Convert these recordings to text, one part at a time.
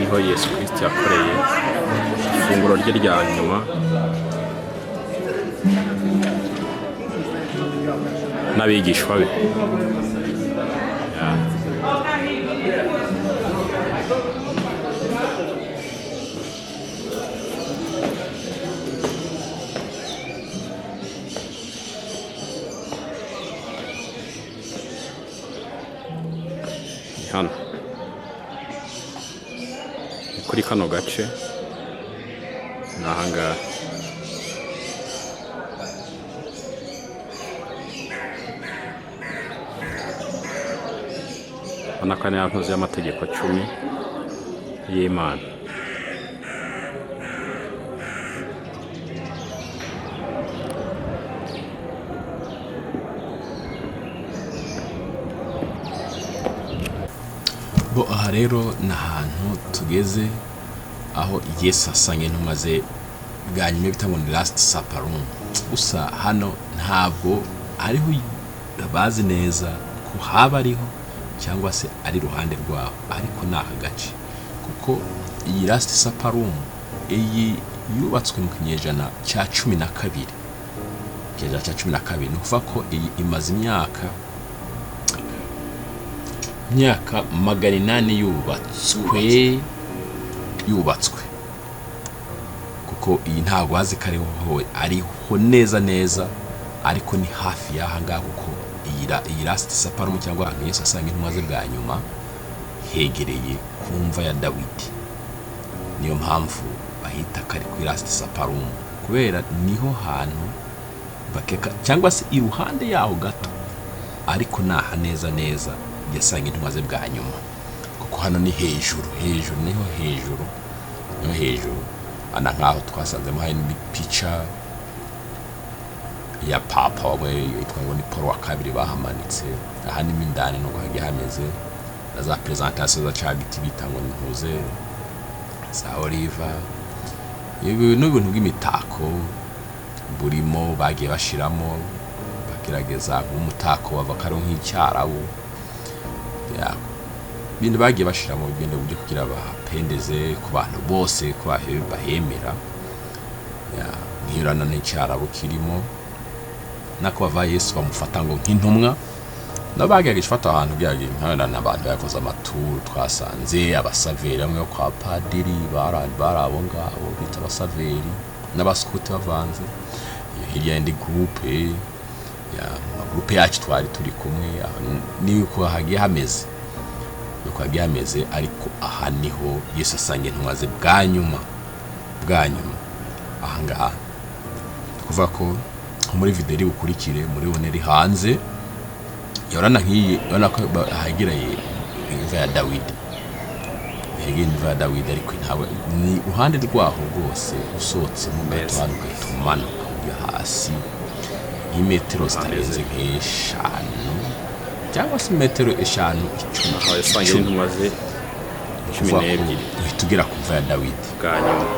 niho Yesu Kristo yakoreye ifunguro rye rya nyuma n'abigishwa be. Hano kuri kano gace ni ahangaha. Urabona ko ari ntuzi y'amategeko 10 y'Imana. Aha rero ni ahantu tugeze aho Yesu asanga intumwa ze bwa nyuma bita ngo ni last supper room. Gusa hano ntabwo ariho bazi neza ko haba ariho cyangwa se ari ruhande rwaho, ariko ni aka gace kuko iyi last supper room iyi yubatswe mu kinyejana cya 12. Kinyejana cya 12 ni ukuvuga ko iyi imaze imyaka 800 yubatswe kuko iyi ntabwo wazi ko ariho neza ariko ni hafi y'aha ngaha kuko iyi last supper room cyangwa ahantu Yesu asanga intumwa ze bwa nyuma hegereye ku mva ya Dawidi. Niyo mpamvu bahita kari ku last supper room kubera niho hantu bakeka cyangwa se iruhande yaho gato, ariko naha neza yasanga intumwa ze bwa nyuma kuko hano ni hejuru niho hejuru ana nkaho twasanzemo hari picha ya papa wawe yitwa ngo ni Paul wa kabiri bahamanitse. Aha ni mindani no hagiye hameze na za presentation za cagiti bitango ntuze za oliva n'ibintu bw'imitako burimo bagiye bashiramo bagerageza umutako bava karo nk'icyarabu bintu bagiye bashiramo bigenda byo kugira abapendeze ku bantu bose ko bahemera nkirana n'icyarabu kirimo nako bava Yesu bamufata ngo nk'intumwa nabagiye gifata ahantu byagiye nkana n'abantu bakoze amaturu twasanze abasaveri amwe kwa padiri barabo ngabo bita abasaveri n'abaskuti bavanze hirya ndi groupe groupe yacu twari turi kumwe ni uko hagiye hameze ariko aha niho Yesu asanga intumwa ze bwa nyuma aha ngaha kuva ko muri video bukurikire muri boneri hanze yorana nk'iyi urabona ko hagereye imva ya Dawidi ariko ntawe ni uruhande rwaho rwose usotse mu gatwaro gatumana ujya hasi imetero zitarenze nk'eshanu cyangwa se metero 5 aho yasanga intumwa ze 12 tugera ku mva ya Dawidi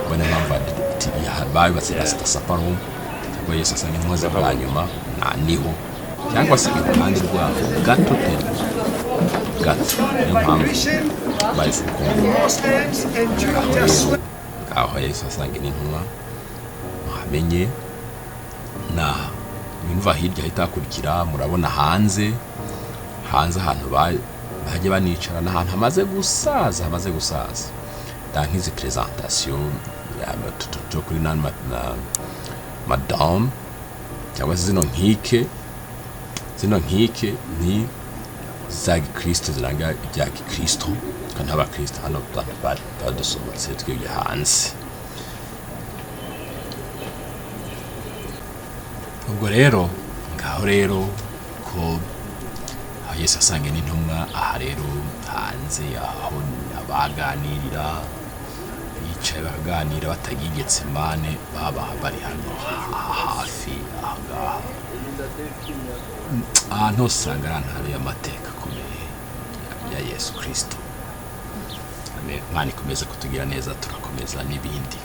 bwana mpamvu babibatse last supper room cyangwa Yesu asanga intumwa ze bwa nyuma niho cyangwa se iruhande rwaho gato niyo mpamvu bahise aho Yesu asanga intumwa muhamenye na imva hirya hitakurikira murabona hanze ahantu bajye banicara n'ahantu hamaze gusaza nk'izi presentation ya tuto kuri na madame cyangwa zino nkike ni za Kristo ziranga ibya Kristo kandi aba Kristo hano badusohotse twebwe hanze. Ubwo rero ngaho rero ko Yesu asanga n'intumwa aha rero hanze aho abaganirira bicaye baganira batagigetse mane baba bari hano hafi aha ahantu usanga ari amateka akomeye ya Yesu Kristo. Amen. Mani komeza kutugira neza turakomeza n'ibindi.